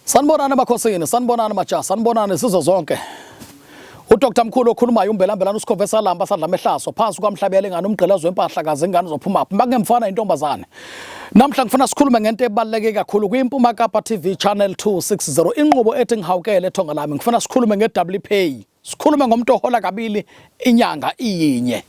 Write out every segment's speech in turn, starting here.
Sanibonani abakhosini, sanibonani majaha, sanibonani sizo zonke. Dr Mkhulu okhulumayo umbelambelana usikhove lamba sadla mehlaso phansi kwamhlabele ngani umgqelezo wempahla kaze ingane zophuma apha makungemfana intombazane. Namhla ngifuna sikhulume ngento ebaluleke kakhulu kwiMpuma Kapa TV channel 260 inqubo ethi ngihawukele ethonga lami. Ngifuna sikhulume ngeWPay. Sikhulume ngomuntu ohola kabili inyanga iyinye.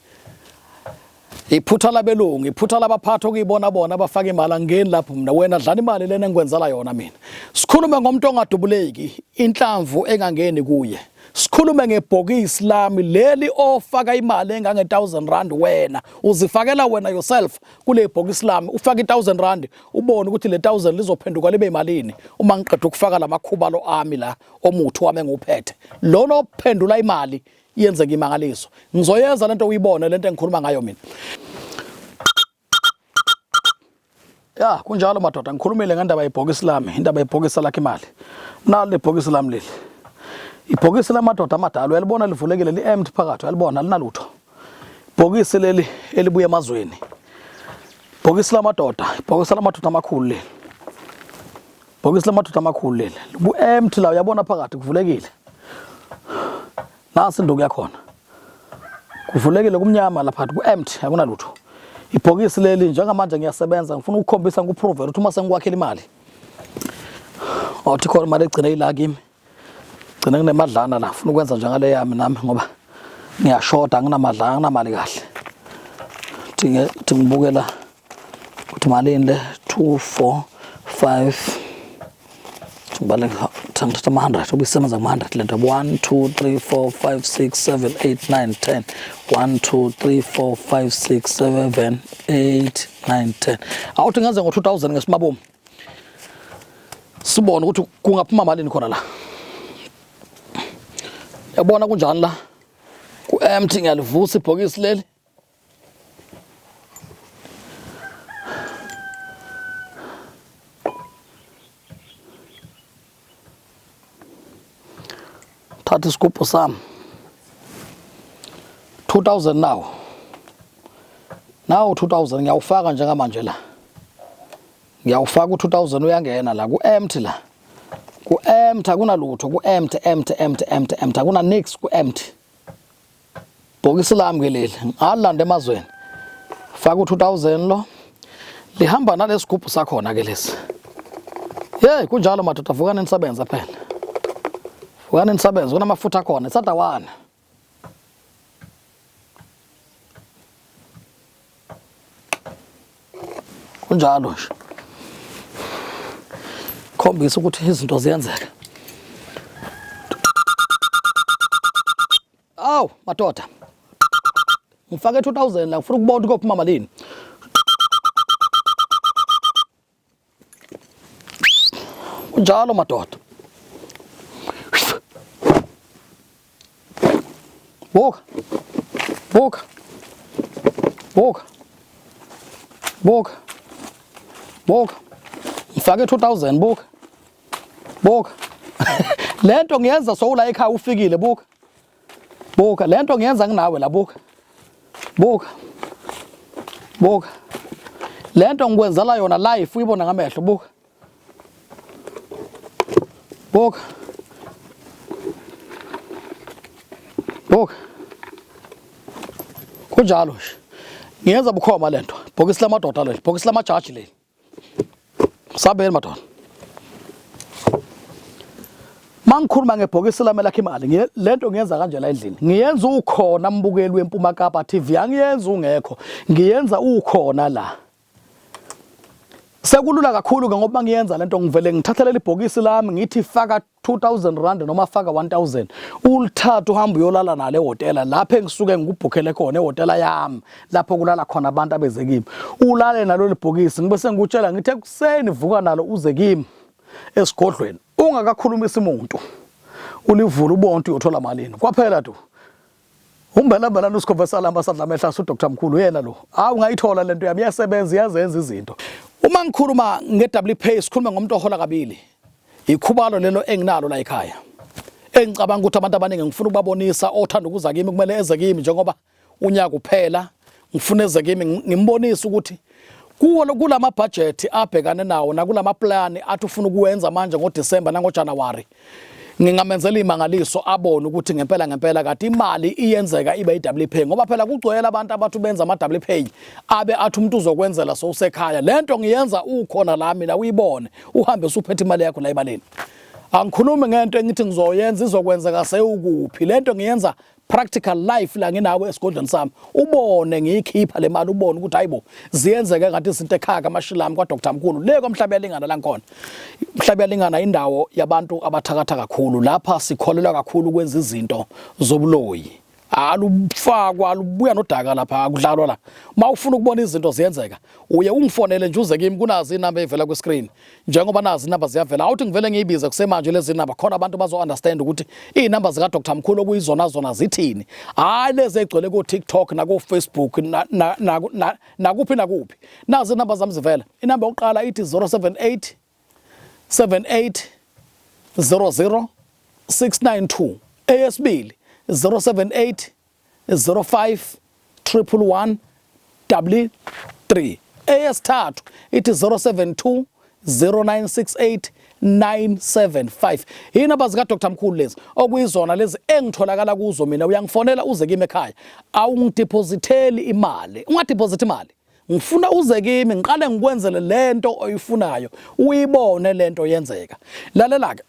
Iphutha labelungu, iphutha labaphatho kuyibona bona abafaka imali angeni lapho mina wena dlana imali lena engikwenzela yona mina. Sikhulume ngomuntu ongaDubuleki, inhlamvu engangeni kuye. Sikhulume ngebhokisi lami leli ofaka imali engange 1000 rand wena uzifakela wena yourself kule bhokisi lami ufaka 1000 rand ubone ukuthi le 1000 lizophenduka libe imalini uma ngiqeda ukufaka lamakhubalo ami la omuthi wami enguphethe lolo ophendula imali yenze ngimangaliso ngizoyenza lento uyibone lento engikhuluma ngayo mina. Ya kunjalo madoda ngikhulumile ngendaba yebhokisi lami indaba yebhokisi lakhe imali nalo lebhokisi lami leli. Ibhokisi lamadoda amadala uyalibona livulekile li-empty phakathi uyalibona linalutho. Ibhokisi leli elibuya emazweni. Ibhokisi lamadoda amakhulu leli. Ibhokisi lamadoda amakhulu leli. Libu-empty la uyabona phakathi kuvulekile. Nasi induku yakhona. Kuvulekile kumnyama la phakathi ku-empty akunalutho. Ibhokisi leli njengamanje ngiyasebenza ngifuna ukukhombisa ngikuprove ukuthi uma sengikwakhela imali. Awuthi khona imali egcina ila kimi. Gcina nginemadlana la ufuna ukwenza njengale yami nami ngoba ngiyashoda nginamadlana nginamali kahle. Thi ngibukela ukuthi malini le 2 4 5 ngibale ngithatha ama100 ubisebenza ngama100 lento 1 2 3 4 5 6 7 8 9 10 1 2 3 4 5 6 7 8 9 10 awuthi ngenze ngo2000 ngesimabomu sibone ukuthi kungaphuma malini khona la. Yabona kunjani la ku-empty ngiyalivusa ibhokisi leli thatha isigubhu sami 2000 now 2000 ngiyawufaka njengamanje la ngiyawufaka u2000 uyangena la ku-empty la ku-empty akunalutho ku-empty akuna nix ku-empty. Bhokisi lami ke leli ngalanda emazweni faka u2000 lo lihamba nalesigubhu sakhona ke lesi. Hey kunjalo madoda vukani nisebenza phela. Vukani nisebenza kunamafutha khona isada 1. Kunjalo nje. Khombisa ukuthi izinto ziyenzeka. Aw madoda ngifake 2000 la ngifuna ukubona ukuthi kophuma malini. Kunjalo madoda. Boka ngifake 2000 buka lento ngiyenza sowula ekhaya ufikile buka lento ngiyenza nginawe la buka lento ngikwenzela yona live uyibona ngamehlo buka kunjalo nje ngiyenza bukhoma lento bhokisi lamadoda leli bhokisi lamajaji leli sabeni madoda. Mangikhuluma ngebhokisi lami lakhe imali lento ngiyenza kanje la endlini ngiyenza ukhona mbukeli weMpuma Kapa TV angiyenza ungekho ngiyenza ukhona la. Sekulula kakhulu ke ngoba ngiyenza lento ngivele ngithathele ibhokisi lami ngithi faka 2000 rand noma faka 1000 ulithatha uhamba uyolala nale hotela lapho engisuke ngikubhukhele khona ehotela yami lapho kulala khona abantu abeze kimi ulale nalo libhokisi ngibe sengikutshela ngithi ekuseni vuka nalo uze kimi esigodlweni ungakakhulumisa umuntu ulivula ubonke uyothola malini kwaphela tu umbelambelana usikhove lamba sadla mehlaso uDr Mkhulu yena lo ungayithola lento yami yasebenza yazenza izinto. Uma ngikhuluma ngeWPay sikhuluma ngomuntu ohola kabili ikhubalo lelo enginalo la ekhaya engicabanga ukuthi abantu abaningi ngifuna ukubabonisa othanda ukuza kimi kumele eze kimi njengoba unyaka uphela ngifuna eze kimi ngimbonise ukuthi Kulama budget abhekane nawo nakulama plan athi ufuna ukwenza manje ngoDecember nangoJanuary. Ngingamenzela imangaliso abone ukuthi ngempela kade imali iyenzeka ibe iWP ngoba phela kugcwele abantu abathu benza amaWP abe athi umuntu uzokwenzela so usekhaya lento ngiyenza ukhona la mina uyibone uhambe usuphethe imali yakho la ebaleni. Angikhulumi ngento engithi ngizoyenza izokwenzeka sewukuphi lento ngiyenza practical life la nginawe esigodlweni sami ubone ngiyikhipha le mali ubone ukuthi hayibo ziyenzeke ngathi izinto ekhaya amashilami kwa Dr Mkhulu le komhlaba yalingana la ngkhona umhlaba yalingana indawo yabantu abathakatha kakhulu lapha sikholelwa kakhulu kwenza izinto zobuloyi alufakwa alubuya nodaka lapha akudlalwa la mawufuna ukubona izinto ziyenzeka uye ungifonele nje uze kimi kunazi inamba evela ku screen njengoba nazi inamba ziyavela awuthi ngivele ngiyibize kusemanje lezi inamba khona abantu bazo understand ukuthi inamba zika Dr Mkhulu okuyizona zithini hayi lezi egcwele ku TikTok na ku Facebook nakuphi nazi inamba zami zivela inamba yokuqala ithi 078 78 00 692 eyesibili 078 05 111 3 eyesithathu ithi 072 0968 975 inamba zika Dr Mkhulu lezi okuyizona lezi engitholakala kuzo mina uyangifonela uze kimi ekhaya awungidepositeli imali ungadeposit imali ngifuna uze kimi ngiqale ngikwenzele lento oyifunayo uyibone lento yenzeka lalela ke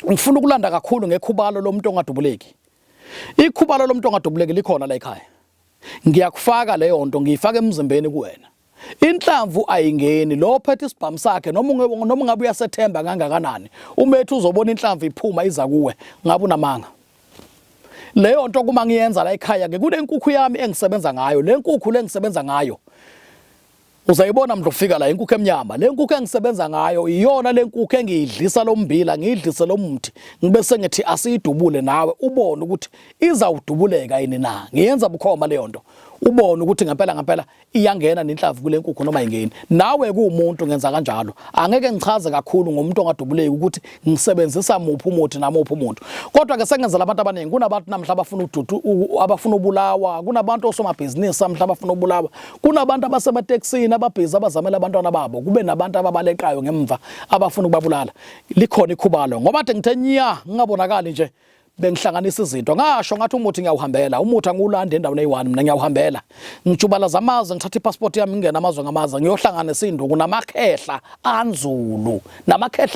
ngifuna ukulanda kakhulu ngekhubalo lomuntu ongaDubuleki ikhubalo lomuntu ongaDubuleki likhona la ekhaya ngiyakufaka leyo nto ngiyifaka emzimbeni kuwena inhlamvu ayingeni lo phethe isibhamu sakhe noma ngabe uyasethemba kangakanani umethu uzobona inhlamvu iphuma iza kuwe ngabe unamanga leyo nto kuma ngiyenza la ekhaya ke kule nkukhu yami engisebenza ngayo le nkukhu lengisebenza ngayo uzayibona mdlo ufika la inkukhu emnyama le nkukhu engisebenza ngayo iyona le nkukhu engiyidlisa lombila ngiyidlise lomthi ngibe sengithi asiyidubule nawe ubone ukuthi izawudubuleka yini na ngiyenza bukhoma leyo nto ubone ukuthi ngempela iyangena nenhlavu kule nkukhu noma ingeni nawe kuumuntu ngenza kanjalo angeke ngichaze kakhulu ngomuntu ongaDubuleki ukuthi ngisebenzisa muphi umuthi namuphi umuntu kodwa ke sengenzela abantu abaningi kunabantu namhla abafuna ududu abafuna ubulawa kunabantu osomabhizinisi namhla abafuna ubulawa kunabantu abasemateksini ababhizi abazamela abantwana babo kube nabantu ababalekayo ngemva abafuna ukubabulala likhona ikhubalo ngoba athi ngithe nya ngingabonakali nje bengihlanganisa izinto ngasho ngathi umuthi ngiyawuhambela umuthi angulanda endaweni eyi1 mina ngiyawuhambela ngijubala zamazwe ngithatha ipassport yami ngingena amazwe ngamazwe ngiyohlanganisa induku namakhehla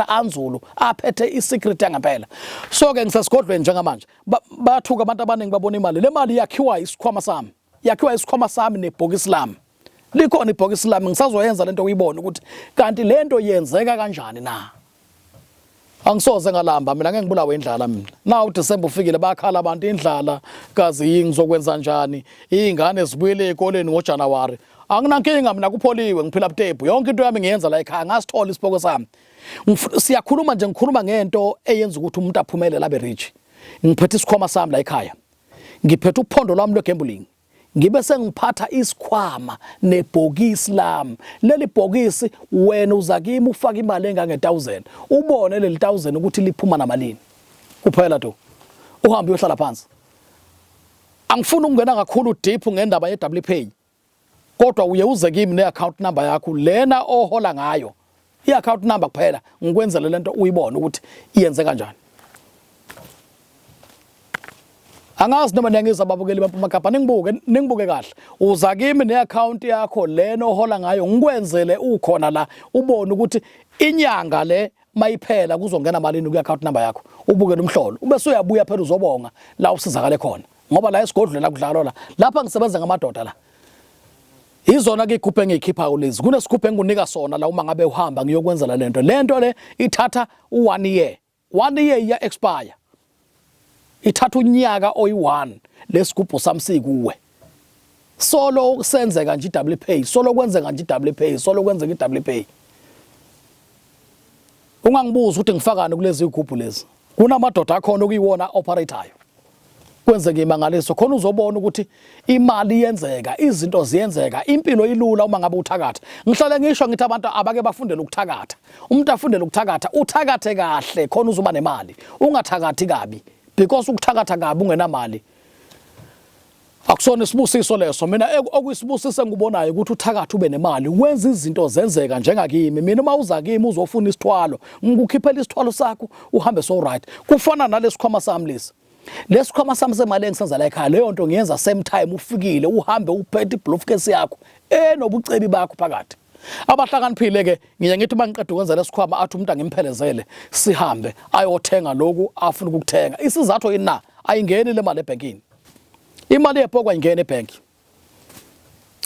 anzulu aphethe isecret yangempela so ke ngisesigodlweni njengamanje bathuka abantu abaningi babona imali le mali yakhiwa isikhwama sami nebhokisi lami likhona ibhokisi lami ngisazoyenza lento uyibone ukuthi kanti lento yenzeka kanjani na angisoze ngalamba mina ngeke ngibulawe indlala mina na uDecember ufikile bakhala abantu indlala kazi ngizokwenza njani izingane zibuyele ezikoleni ngoJanuary anginankinga mina kupholiwe ngiphila butebu yonke into yami ngiyenza la ekhaya ngasithola isiboko sami siyakhuluma nje ngikhuluma ngento eyenza ukuthi umuntu aphumelele abe rich ngiphethe isikhwama sami la ekhaya ngiphethe uphondo lwami lwegambling ngibe sengiphatha isikhwama nebhokisi lami leli bhokisi wena uza kimi ufaka imali engange 1000 ubone leli 1000 ukuthi liphuma namalini kuphela to uhambe uyohlala phansi angifuni ukungena kakhulu deep ngendaba yeWP kodwa uye uze kimi neaccount number yakho lena ohola ngayo iaccount number kuphela ngikwenzele lento uyibone ukuthi iyenze kanjani angazi noma ngiyenza ababukeli bempuma ningibuke kahle uza kimi neaccount yakho lena ohola ngayo ngikwenzele ukhona la ubone ukuthi inyanga le mayiphela kuzongena malini kuaccount number yakho ubukele umhlolo ubese uyabuya phela uzobonga la usizakale khona ngoba la esigodlweni la kudlalwa lapha ngisebenza ngamadoda la izona ke ikhuphe ngikhipha ulezi kunesikuphe engikunika sona la uma ngabe uhamba ngiyokwenzela lento le ithatha u1 year 1 year iya expire ithatha unyaka oyi1 lesigubhu samsikuwe solo senzeka nje iWP solo kwenzeka nje iWP solo kwenzeka iWP ungangibuza ukuthi ngifakani kulezi igubhu lezi kunamadoda akhona okuyiwona operatoryo kwenzeke imangaliso khona uzobona ukuthi imali yenzeka izinto ziyenzeka impilo ilula uma ngabe uthakatha ngihlale ngisho ngithi abantu abake bafundele ukuthakatha umuntu afundele ukuthakatha uthakathe kahle khona uzoba nemali ungathakathi kabi because ukuthakatha kabi ungenamali Akusona isibusiso leso mina okuyisibusise ngubonayo ukuthi uthakatha ube nemali wenza izinto zenzeka njengakimi mina uma uza kimi uzofuna isithwalo ngikukhiphela isithwalo sakho uhambe so right kufana nalesikhwama sami lesi lesikhwama sami semali engisenza la ekhaya leyo nto ngiyenza same time ufikile uhambe uphethe ibhokisi yakho nobucebi bakho phakathi abahlakaniphile ke ngiye ngithi mangiqeda ukwenza lesikhwama athi umuntu angimphelezele sihambe ayothenga lokhu afuna ukukuthenga isizathu yini na ayingeni le mali ebankini imali yebhokwa ingene ebank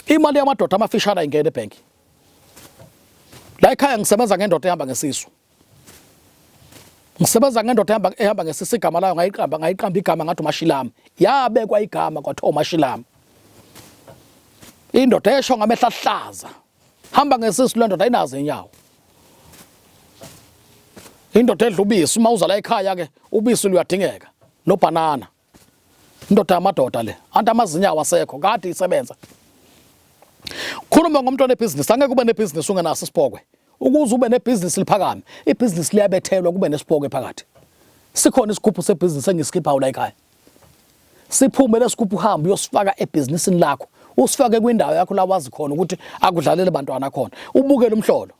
imali yamadoda amafishana ingene ebank la ekhaya ngisebenza ngendoda ehamba ngesisu ngisebenza ngendoda ehamba ngesisu igama layo ngayiqamba igama ngathi uMashilama yabekwa igama kwathiwa uMashilama indoda esho ngamehla ahlaza hamba ngesisu le ndoda ayinazo inyawo indoda edla ubisi uma uza la ekhaya ke ubisi luyadingeka no banana indoda yamadoda le anti amazinyawo asekho kade isebenza khuluma ngomuntu onebhizinisi angeke ube nebhizinisi ungenaso isibhokwe ukuze ube nebhizinisi liphakame ibhizinisi liyabethelwa kube nesibhokwe phakathi sikhona isigubhu sebhizinisi engisikhiphayo la ekhaya siphume lesigubhu uhambe uyosifaka ebhizinisini lakho usifake kwindawo yakho la wazi khona ukuthi akudlalele abantwana khona ubukele umhlolo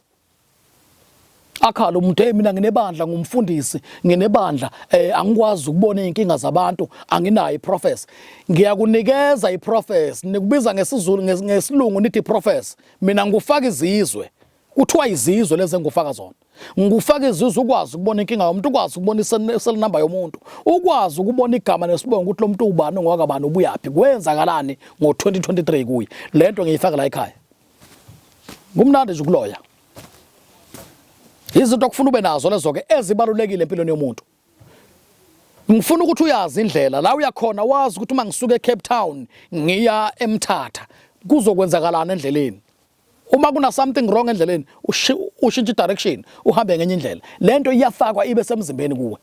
akhala umuntu mina nginebandla ngumfundisi nginebandla angikwazi ukubona inkinga zabantu anginayo iprofessor ngiyakunikeza iprofessor nikubiza ngesizulu ngesilungu nithi iprofessor mina ngufaka izizwe kuthiwa izizwe lezi engufaka zona ngufaka izizwe ukwazi ukubona inkinga yomuntu ukwazi ukubona isel number yomuntu ukwazi ukubona igama nesibongo ukuthi lo muntu ubani ngokabani ubuyapi kwenzakalani ngo2023 kuye lento ngiyifaka la ekhaya ngumnandi nje ukuloya izinto okufuna ube nazo lezo ke ezibalulekile empilweni yomuntu ngifuna ukuthi uyazi indlela la uyakhona wazi ukuthi uma ngisuka eCape Town ngiya eMthatha kuzokwenzakalana endleleni uma kuna something wrong endleleni ushintshe direction uhambe ngenye indlela lento iyafakwa ibe semzimbeni kuwe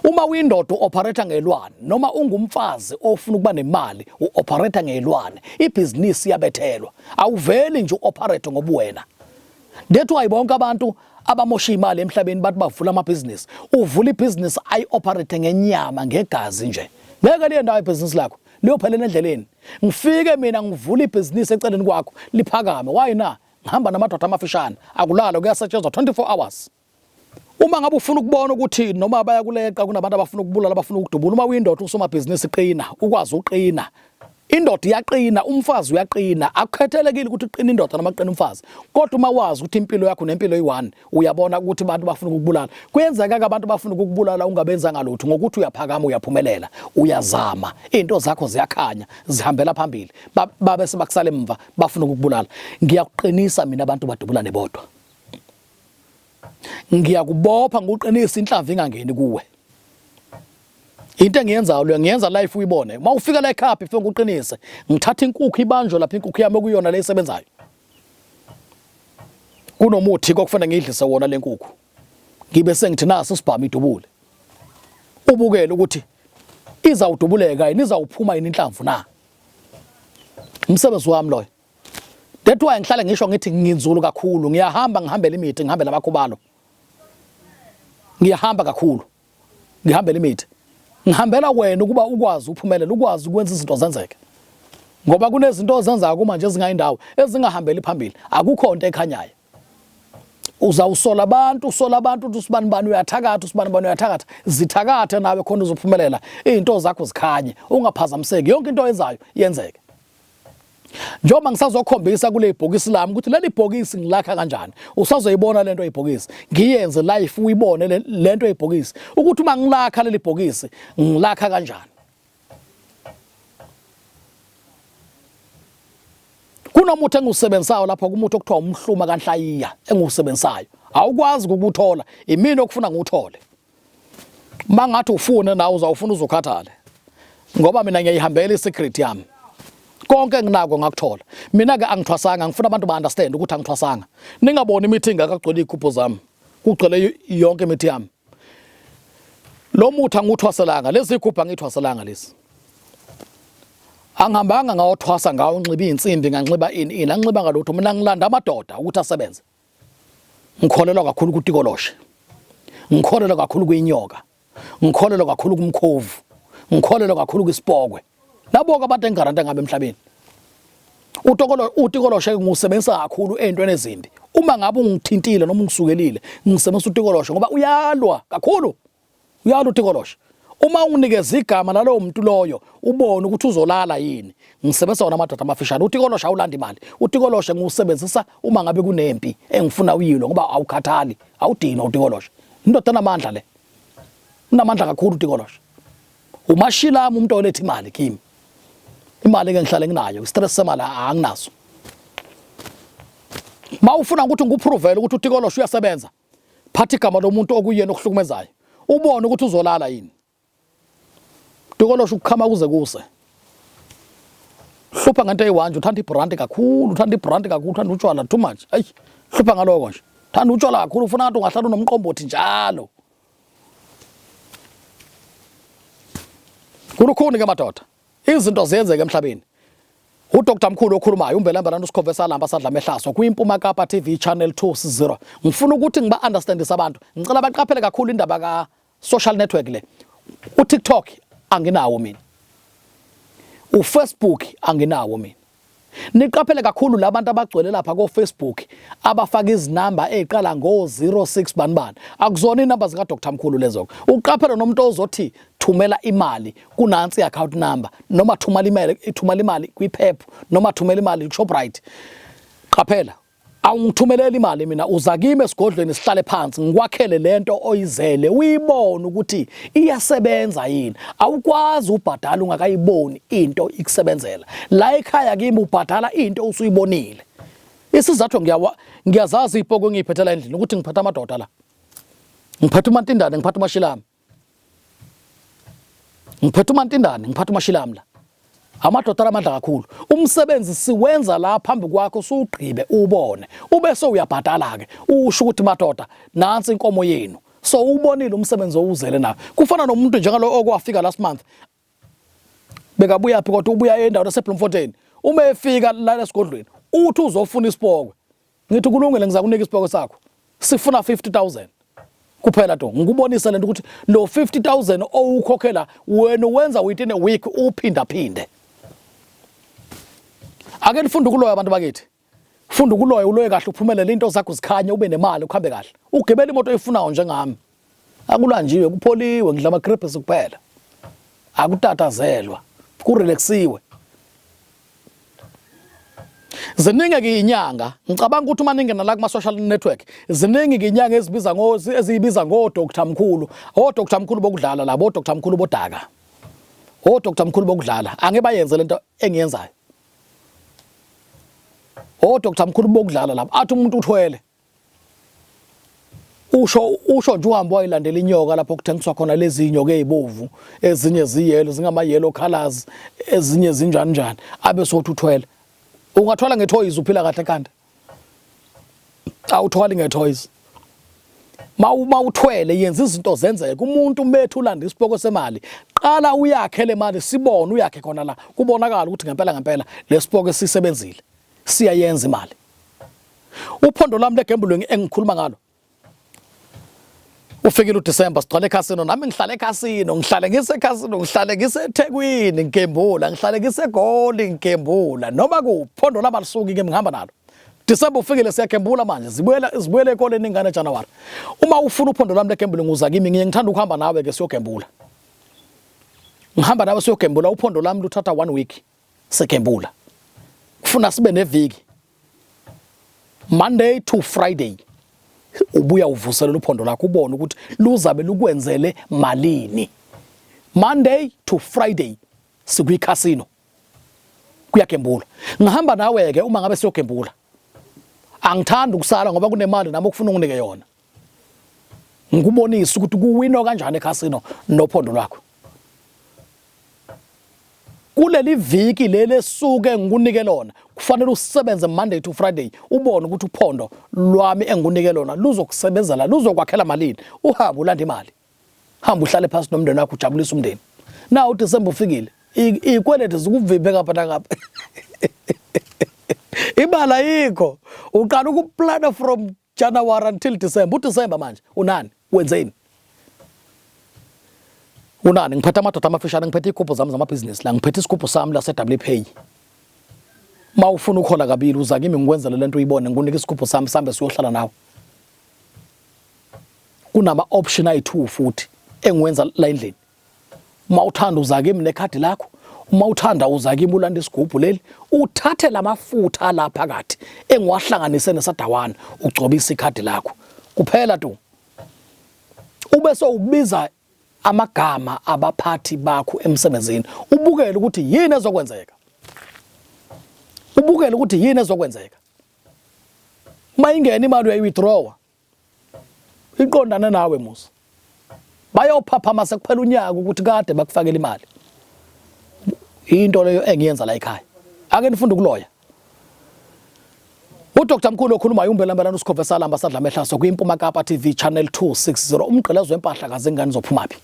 uma uyindoda uoperate ngelwane noma ungumfazi ofuna ukuba nemali uoperate ngelwane ibhizinisi yabethelwa awuveli nje uoperate ngobuwena That's why bonke abantu abamosha imali emhlabeni bathi bavula amabhizinisi uvula ibhizinisi ayi-operate ngenyama ngegazi nje ngeke liye ndawo ibhizinisi lakho liyophelele endleleni ngifike mina ngivula ibhizinisi eceleni kwakho liphakame why na ngihamba namadoda amafishane akulala kuyasetshenzwa 24 hours uma ngabe ufuna ukubona ukuthi noma bayakuleqa kunabantu abafuna ukubulala abafuna ukudubula uma uyindoda usomabhizinisi iqina ukwazi uqina indoda iyaqina umfazi uyaqina akukhethelekile ukuthi uqina indoda noma uqina umfazi kodwa uma wazi ukuthi impilo yakho nempilo eyi1 uyabona ukuthi abantu bafuna ukukubulala kuyenzeka ke abantu bafuna ukukubulala ungabenza ngalutho ngokuthi uyaphakama uyaphumelela uyazama into zakho ziyakhanya zihambela phambili babe sebakusala emva bafuna ukukubulala ngiyakuqinisa mina abantu badubulane bodwa ngiyakubopha ngokuqinisa inhlamvu ingangeni kuwe into engiyenzayo lo ngiyenza life uyibone uma ufika la ekhaya ifike ukuqinise ngithatha inkukhu ibanjwe lapha inkukhu yami okuyona le isebenzayo kunomuthi kokufanele ngidlise wona le nkukhu ngibe sengithi naso sibhama idubule ubukele ukuthi izawudubuleka yini izawuphuma yini inhlamvu na umsebenzi wami loyo that's why ngihlala ngisho ngithi nginzulu kakhulu ngiyahamba ngihambela imithi ngihambela abakhubalo ngiyahamba kakhulu ngihambela imithi ngihambela wena ukuba ukwazi uphumelela ukwazi ukwenza izinto zenzeke ngoba kunezinto ozenzayo kuma nje ezingayindawo ezingahambeli phambili akukho into ekhanyayo uzawusola abantu usibani bani uyathakatha usibani bani uyathakatha zithakathe nawe khona uzophumelela izinto zakho zikhanye ungaphazamiseki yonke into oyenzayo yenzeke njengoba ngisazokhombisa kule ibhokisi lami ukuthi leli ibhokisi ngilakha kanjani usazoyibona lento ibhokisi ngiyenze life uyibone lento ibhokisi ukuthi uma ngilakha leli ibhokisi ngilakha kanjani kunomuthi engisebenzayo lapha kumuthi okuthiwa umhluma kanhlayiya engisebenzayo awukwazi ukuthola imini okufuna ngikuthole mangathi ufune nawe uzawufuna uzokhathale ngoba mina ngiyihambela isecret yami konke nginako ngakuthola mina ke angithwasanga ngifuna abantu ba understand ukuthi angithwasanga ningaboni imithi ingakagcwele ikhupho zami kugcwele yonke imithi yami lo muthi angithwaselanga lezi ikhupha ngithwaselanga lezi angihambanga ngawothwasa ngawo ngixiba insimbi nganxiba ini angixiba ngalutho mina ngilanda amadoda ukuthi asebenze ngikholelwa kakhulu kuTikoloshe ngikholelwa kakhulu kwinyoka ngikholelwa kakhulu kumkhovu ngikholelwa kakhulu kwisipokwe Naboka abantu engarante ngabe emhlabeni. Utikoloshe ngusebenzisa kakhulu ezintweni ezimbi. Uma ngabe ungithintile noma ungisukelile, ngisebenzisa utikoloshe ngoba uyalwa kakhulu. Uyalwa utikoloshe. Uma unginikeza igama nalowo muntu loyo, ubone ukuthi uzolala yini. Ngisebenzisa wona amadoda amafishane. Utikoloshe awulanda imali. Utikoloshe ngusebenzisa uma ngabe kunempi engifuna uyilo ngoba awukhathali, awudinwa utikoloshe. Indoda enamandla le. Unamandla kakhulu utikoloshe. Umashilami umuntu oletha imali kimi. Imali ke ngihlale nginayo, istress semali anginaso. Mawufuna ukuthi ngikuprovele ukuthi utikoloshe uyasebenza. Phathi igama lomuntu okuyena okuhlukumezayo. Ubone ukuthi uzolala yini. Utikoloshe ukukhama kuze kuse. Hlupha ngento eyiwanje, uthanda ibrand kakhulu, uthanda utshwala too much. Ayi, hlupha ngaloko nje. Uthanda utshwala kakhulu, ufuna ukuthi ungahlala unomqombothi njalo. Kurukhuni ke madoda. Izinto ziyenzeka emhlabeni. Dr Mkhulu okhulumayo umbelambelana usikhomvesa lamba sadla mehlaso kwiMpuma Kapa TV channel 260. Ngifuna ukuthi ngiba understandise abantu. Ngicela baqaphele kakhulu indaba ka social network le. UTikTok anginawo mina. UFacebook anginawo mina. Niqaphele kakhulu labantu abagcwele lapha ko Facebook abafaka izinamba eziqala ngo06 banibani. Akuzona inamba zika Dr Mkhulu lezo. Uqaphele nomuntu ozothi thumela imali kunansi account number noma thumela imali kwiPep noma thumela imali kuShoprite. Qaphela. Awungithumelela imali mina uza kimi esigodlweni sihlale phansi ngikwakhele lento oyizele uyibone ukuthi iyasebenza yini. Awukwazi ubhadala ungakayiboni into ikusebenzela. La ekhaya kimi ubhadala into usuyibonile. Isizathu ngiyazazi iphoko ngiyiphethela endlini ukuthi ngiphatha amadoda la. Ngiphatha uMantindane, ngiphatha uMashilami. Ngiphatha uMantindane, ngiphatha uMashilami la. Amadoda amandla kakhulu. Umsebenzi siwenza la phambi kwakho usugqibe ubone. Ubese uyabhadala ke. Usho ukuthi madoda nansi inkomo yenu. So ubonile umsebenzi owuzele nawo. Kufana nomuntu njengalo okwafika last month. Bekabuya phi kodwa ubuya endaweni yaseBloemfontein. Uma efika la esigodlweni, uthi uzofuna isipoko. Ngithi kulungile ngizakunika isipoko sakho. Sifuna 50,000. Kuphela to ngikubonisa lento ukuthi lo 50,000 owukhokhela wena wenza within a week uphinda phinde. Ake nifunde kuloya abantu bakithi. Funda kuloya uloye kahle uphumelele into zakho zikhanya ube nemali ukhambe kahle. Ugibela imoto oyifunayo njengami. Akulanjiwe kupholiwe ngidla ama grapes kuphela. Akutatazelwa. Kurelaxiwe. Ziningi ke inyanga ngicabanga ukuthi maningena la kuma social network ziningi ke inyanga ezibiza ngo Dr Mkhulu Dr Mkhulu bokudlala labo Dr Mkhulu bodaka Dr Mkhulu bokudlala ange bayenze lento engiyenzayo Dr Mkhulu bokudlala lapha athi umuntu uthwele usho nje uhambo wayilandela inyoka lapho kuthengiswa khona lezi inyoka ezibovu ezinye ziyelo zingama yellow colors ezinye zinjani njani abe sothi uthwele ungathola ngetoys uphila kahle kanti awuthwali ngetoys mawuthwele yenza izinto zenzeke umuntu umethu ulanda isipoko semali qala uyakhe le mali sibone uyakhe khona la kubonakala ukuthi ngempela lesipoko sisebenzile siyayenza imali uphondo lami legembulweni engikhuluma ngalo ufikile uDecember sigcwale eCasino nami ngihlala eCasino ngihlale ngiseCasino ngihlale ngiseThekwini ngikembula ngihlale ngisegoli ngikembula noma kuphondo labalisuki ke ngihamba nalo December ufikile siyakembula manje zibuyele ekoleni ingane January uma ufuna uphondo lami legembulweni uza kimi ngithanda ukuhamba nawe ke siyokembula ngihamba nawe siyokembula uphondo lami luthatha 1 week sekembula kufuna sibe neviki Monday to Friday ubuya uvuselela uphondo lakho ubone ukuthi luzabe lukwenzele malini Monday to Friday sikwiCasino kuyakembula ngihamba nawe ke uma ngabe siyokembula angithanda ukusala ngoba kunemali nami okufuna unginike yona ngikubonisa ukuthi kuwina kanjani eCasino nophondo lwakho kuleli viki lele suke ngikunike lona kufanele usebenze Monday to Friday ubone ukuthi uphondo lwami engikunike lona luzokusebenzela luzokwakhela malini uhamba ulanda imali hamba uhlale phansi nomndeni wakho ujabulisa umndeni na uDecember ufikile ikwelete zikuvimbe ngapha ngapha imali ayikho uqala ukuplana from January until December uDecember manje unani wenzeni Unani ngiphethe amadoda amafishane ngiphethe ikhupho zami zamabhizinisi la ngiphethe isikupho sami la se-WPay. Mawufuna ukhola kabili uza kimi ngikwenzele lento uyibone ngikunika isikupho sami sambe siyohlala nawe. Kunama option ayi2 futhi engwenza la endlini. Mawuthanda uza kimi nekhadi lakho, uma uthanda uza kimi ulanda isigubhu leli, uthathe lamafutha la phakathi engiwahlanganise nesadawana ugcobisa ikhadi lakho. Kuphela tu. Ube so ubiza amagama abaphathi bakho emsebenzini. Ubukele ukuthi yini ezokwenzeka. Ubukele ukuthi yini ezokwenzeka. Mayingena imali uyayi-withdraw. Iqondana nawe musa. Bayophaphama sekuphela unyaka ukuthi kade bakufakela imali. Into leyo engiyenza la ekhaya. Ake nifunde ukuloya. Dr Mkhulu okhuluma umbelambelana usikhove lamba sadla mehlaso kwiMpuma Kapa TV channel 260 umgqelezo wempahla kaze ngani zophumaphi.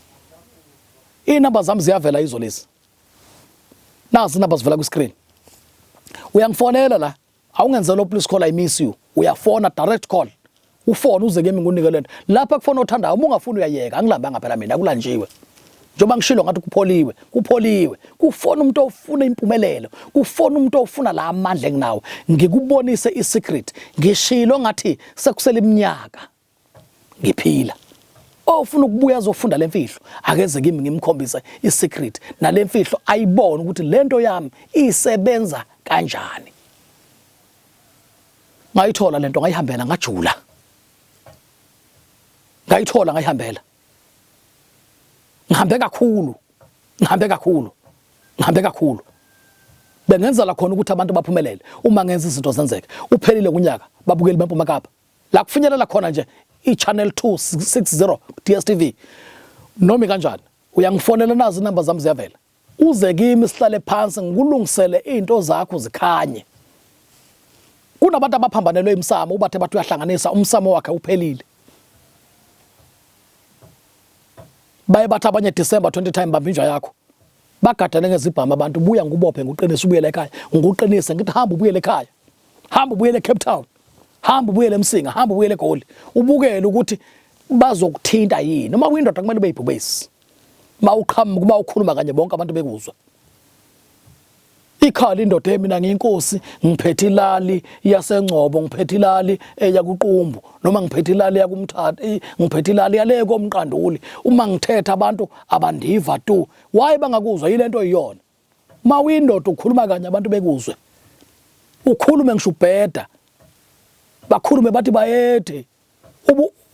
Inamba zami ziyavela izo lezi. Nazi inamba zivela ku screen. Uyangifonela la, awungenzela please call I miss you. Uyafona direct call. Ufone uze kimi ngunike lento. Lapha kufona othandayo uma ungafuni uyayeka, angilambanga phela mina akulanjiwe. Njoba ngishilo ngathi kupholiwe. Kufona umuntu ofuna impumelelo, kufona umuntu ofuna la amandla enginawo. Ngikubonise isecret. Ngishilo ngathi sekusela iminyaka. Ngiphila. Ofuna ukubuya azofunda lemfihlo, akeze kimi ngimkhombisa isecret. Nalemfihlo ayibone ukuthi lento yami isebenza kanjani. Ngayithola lento ngayihambela ngajula. Ngayithola ngayihambela. Ngihambe kakhulu. Bengenza la khona ukuthi abantu baphumelele uma ngenza izinto zenzeke. Uphelile kunyaka babukeli beMpuma Kapa. La kufinyelela khona nje i-channel 260 DSTV. Noma kanjani uyangifonela nazi inamba zami ziyavela. Uze kimi sihlale phansi ngikulungisele into zakho zikhanye. Kunabantu abaphambanelwe imsamo ubathe bathi uyahlanganisa umsamo wakhe uphelile. Baye bathi abanye December 20 time bambinjwa yakho. Bagadane ngezibhama abantu buya ngubophe nguqinise ubuyele ekhaya. Nguqinise ngithi hamba ubuyele ekhaya. Hamba ubuyele eCape Town. Hamba ubuyele eMsinga, hamba ubuyele eGoli. Ubukele ukuthi bazokuthinta yini. Noma uyindoda kumele beyibhubesi. Mawuqhamuka kuba ukhuluma kanye bonke abantu bekuzwa. Ikhala indoda mina ngiyinkosi, ngiphethe ilali yaseNgcobo, ngiphethe ilali eyakuQumbu, noma ngiphethe ilali yakuMthatha, ngiphethe ilali yale koMqanduli. Uma ngithetha abantu abandiva tu, waye bangakuzwa yilento iyona. Mawuyindoda ukhuluma kanye abantu bekuzwe. Ukhulume ngisho ubheda. Bakhulume bathi bayethe.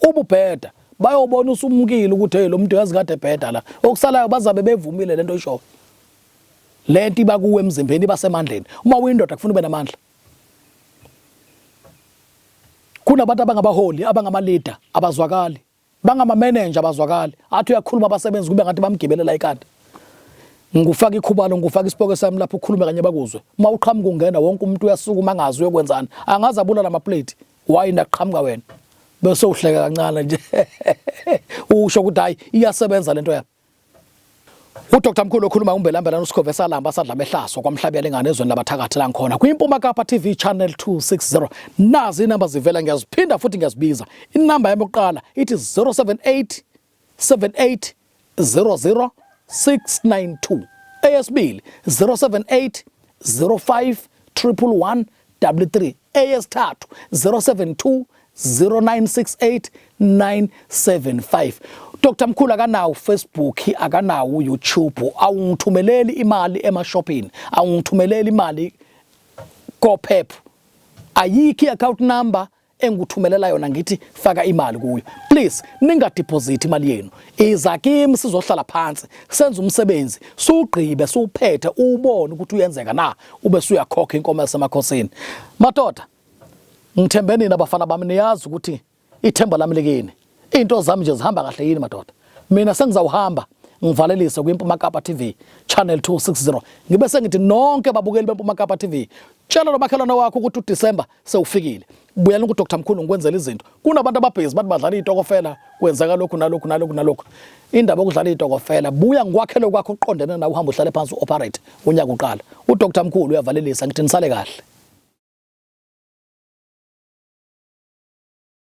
Ububheda bayobona usumukile ukuthi hey lo muntu yazi kade ebheda la. Okusalayo bazabe bevumile lento isho. Lento ibakuwe emzimbeni basemandleni. Uma uyindoda kufuna ube namandla. Kunabantu abangabaholi, abangama-leader abazwakali, bangama-manager abazwakali. Athi uyakhuluma abasebenzi kube ngathi bamgibelela ikhanda. Ngufaka ikhubalo, ngufaka isipoko sami lapho ukhulume kanye bakuzwe. Uma uqhamuka ungena wonke umuntu uyasukuma angazi uyokwenzani. Angazi abulala ama-plate. Why ndaqhamuka wena? Bese uhleka kancane nje. Usho ukuthi hayi iyasebenza lento yami. Dr Mkhulu okhuluma umbelambelana usikhove lamba sadla mehlaso kwamhlabela engane ezweni labathakathi la ngikhona kwiMpuma Kapa TV channel 260. Nazi inamba zivela ngiyaziphinda futhi ngiyazibiza. Inamba yami yokuqala ithi 078 78 00 692. Eyesibili 078 05 111 33. Eyesithathu 072 0968 975. Dr Mkhulu akanawo Facebook, akanawo YouTube, awungithumeleli imali ema-shopping, awungithumeleli imali ko-PEP. Ayikho i-account number engikuthumelela yona ngithi faka imali kuyo. Please ningadeposit imali yenu. Iza kimi sizohlala phansi, senze umsebenzi, suqhibe, suphethe, ubone ukuthi uyenzeka na, ube suyakhokha inkomo yasemakhosini. Madoda, ngithembe nina abafana bami niyazi ukuthi ithemba lami likini. Into zami nje zihamba kahle yini madoda. Mina sengizawuhamba ngivalelise kwiMpuma Kapa TV channel 260. Ngibe sengithi nonke babukeli beMpuma Kapa TV, tshela nomakhelwane wakho ukuthi uDecember sewufikile. Buyela ku Dr Mkhulu ngikwenzela izinto. Kunabantu ababhizi bathi badlala itokofela, kwenzeka lokhu nalokhu. Indaba yokudlala itokofela, buya ngikwakhele kwakho uqondene nawe uhamba uhlale phansi uoperate unyaka uqala. uDr Mkhulu uyavalelisa ngithi nisale kahle.